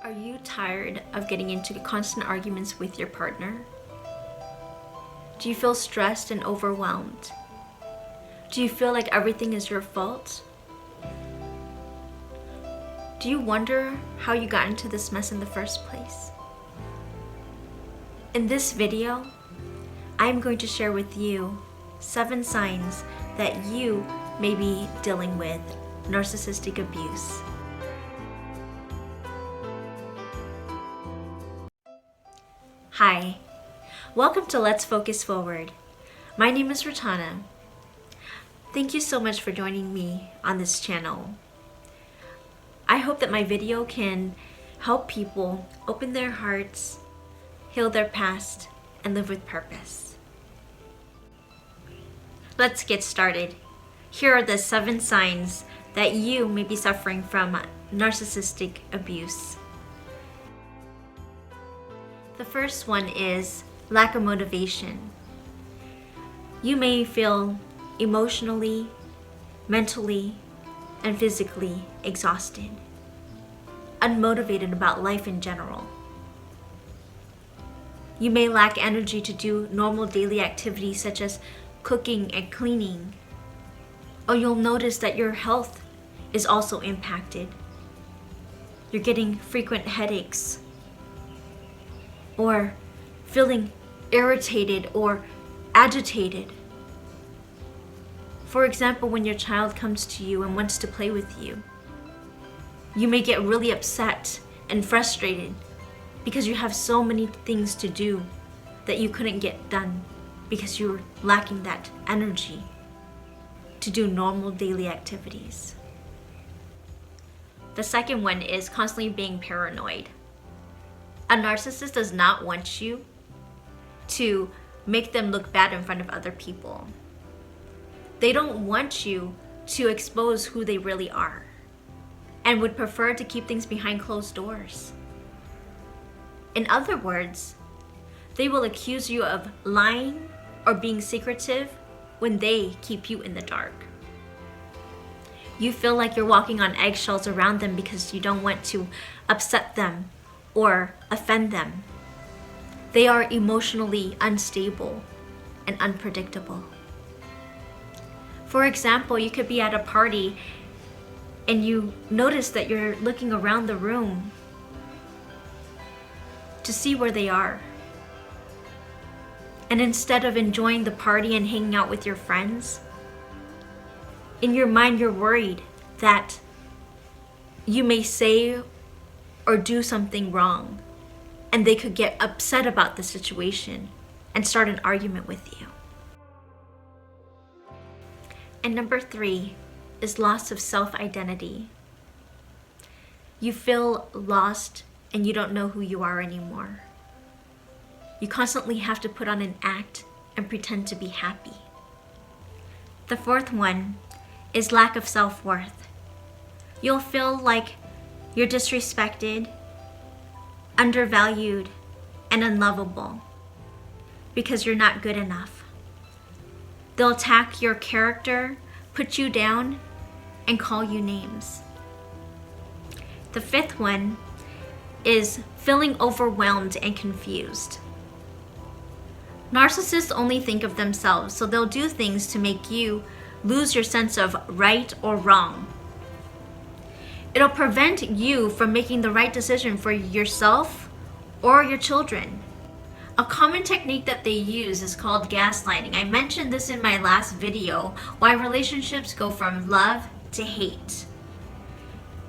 Are you tired of getting into constant arguments with your partner? Do you feel stressed and overwhelmed? Do you feel like everything is your fault? Do you wonder how you got into this mess in the first place? In this video, I'm going to share with you 7 signs that you may be dealing with narcissistic abuse. Hi, welcome to Let's Focus Forward. My name is Ratana. Thank you so much for joining me on this channel. I hope that my video can help people open their hearts, heal their past, and live with purpose. Let's get started. Here are the 7 signs that you may be suffering from narcissistic abuse. The first one is lack of motivation. You may feel emotionally, mentally, and physically exhausted, unmotivated about life in general. You may lack energy to do normal daily activities such as cooking and cleaning, or you'll notice that your health is also impacted. You're getting frequent headaches, or feeling irritated or agitated. For example, when your child comes to you and wants to play with you, you may get really upset and frustrated because you have so many things to do that you couldn't get done because you were lacking that energy to do normal daily activities. The second one is constantly being paranoid. A narcissist does not want you to make them look bad in front of other people. They don't want you to expose who they really are and would prefer to keep things behind closed doors. In other words, they will accuse you of lying or being secretive when they keep you in the dark. You feel like you're walking on eggshells around them because you don't want to upset them or offend them. They are emotionally unstable and unpredictable. For example, you could be at a party and you notice that you're looking around the room to see where they are. And instead of enjoying the party and hanging out with your friends, in your mind you're worried that you may say or do something wrong, and they could get upset about the situation and start an argument with you. And number 3 is loss of self-identity. You feel lost and you don't know who you are anymore. You constantly have to put on an act and pretend to be happy. The 4th one is lack of self-worth. You'll feel like you're disrespected, undervalued, and unlovable because you're not good enough. They'll attack your character, put you down, and call you names. The 5th one is feeling overwhelmed and confused. Narcissists only think of themselves, so they'll do things to make you lose your sense of right or wrong. It'll prevent you from making the right decision for yourself or your children. A common technique that they use is called gaslighting. I mentioned this in my last video, why relationships go from love to hate.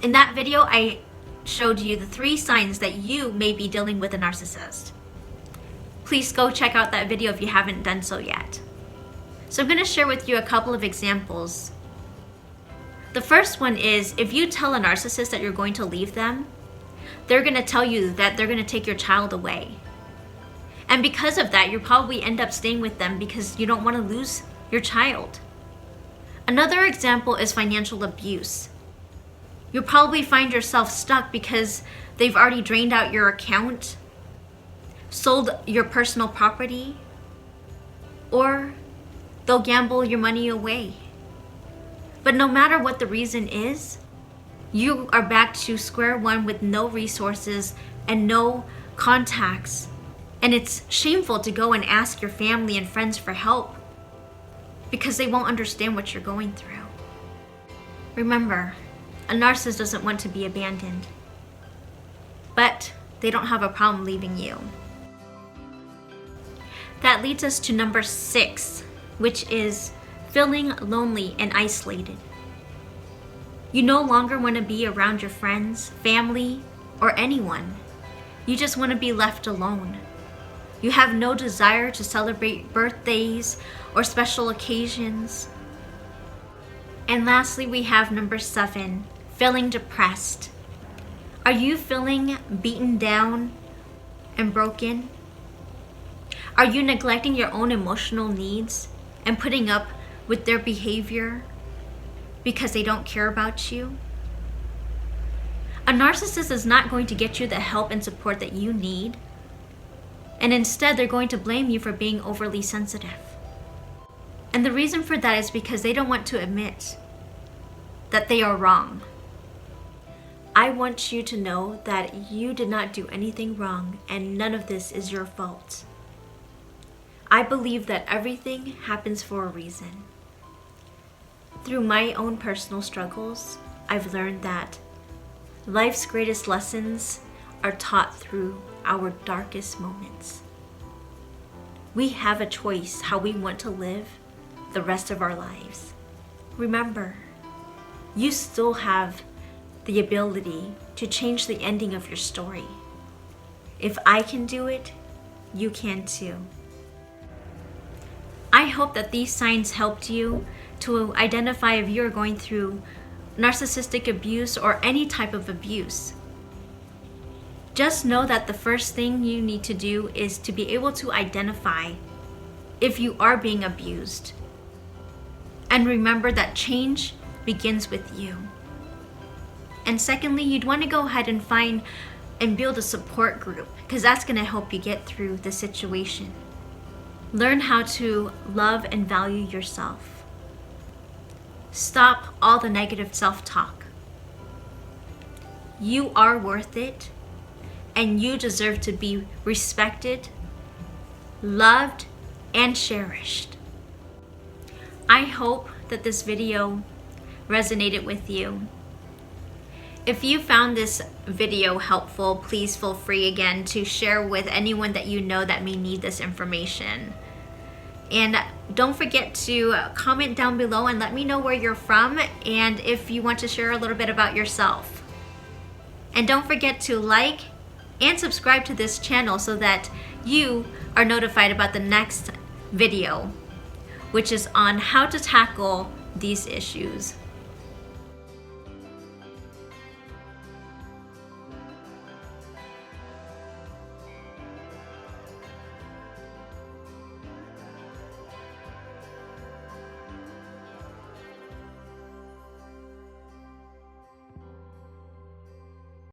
In that video, I showed you the 3 signs that you may be dealing with a narcissist. Please go check out that video if you haven't done so yet. So I'm going to share with you a couple of examples. The first one is, if you tell a narcissist that you're going to leave them, they're going to tell you that they're going to take your child away. And because of that, you'll probably end up staying with them because you don't want to lose your child. Another example is financial abuse. You'll probably find yourself stuck because they've already drained out your account, sold your personal property, or they'll gamble your money away. But no matter what the reason is, You are back to square one with no resources and no contacts. And it's shameful to go and ask your family and friends for help because they won't understand what you're going through. Remember, a narcissist doesn't want to be abandoned, but they don't have a problem leaving you. That leads us to number 6, which is feeling lonely and isolated. You no longer want to be around your friends, family, or anyone. You just want to be left alone. You have no desire to celebrate birthdays or special occasions. And lastly, we have number 7, feeling depressed. Are you feeling beaten down and broken? Are you neglecting your own emotional needs and putting up with their behavior because they don't care about you? A narcissist is not going to get you the help and support that you need, and instead they're going to blame you for being overly sensitive. And the reason for that is because they don't want to admit that they are wrong. I want you to know that you did not do anything wrong and none of this is your fault. I believe that everything happens for a reason. Through my own personal struggles, I've learned that life's greatest lessons are taught through our darkest moments. We have a choice how we want to live the rest of our lives. Remember, you still have the ability to change the ending of your story. If I can do it, you can too. I hope that these signs helped you to identify if you're going through narcissistic abuse or any type of abuse. Just know that the first thing you need to do is to be able to identify if you are being abused. And remember that change begins with you. And secondly, you'd want to go ahead and find and build a support group because that's going to help you get through the situation. Learn how to love and value yourself. Stop all the negative self-talk. You are worth it, and you deserve to be respected, loved, and cherished. I hope that this video resonated with you. If you found this video helpful, please feel free again to share with anyone that you know that may need this information. And don't forget to comment down below and let me know where you're from and if you want to share a little bit about yourself. And don't forget to like and subscribe to this channel so that you are notified about the next video, which is on how to tackle these issues.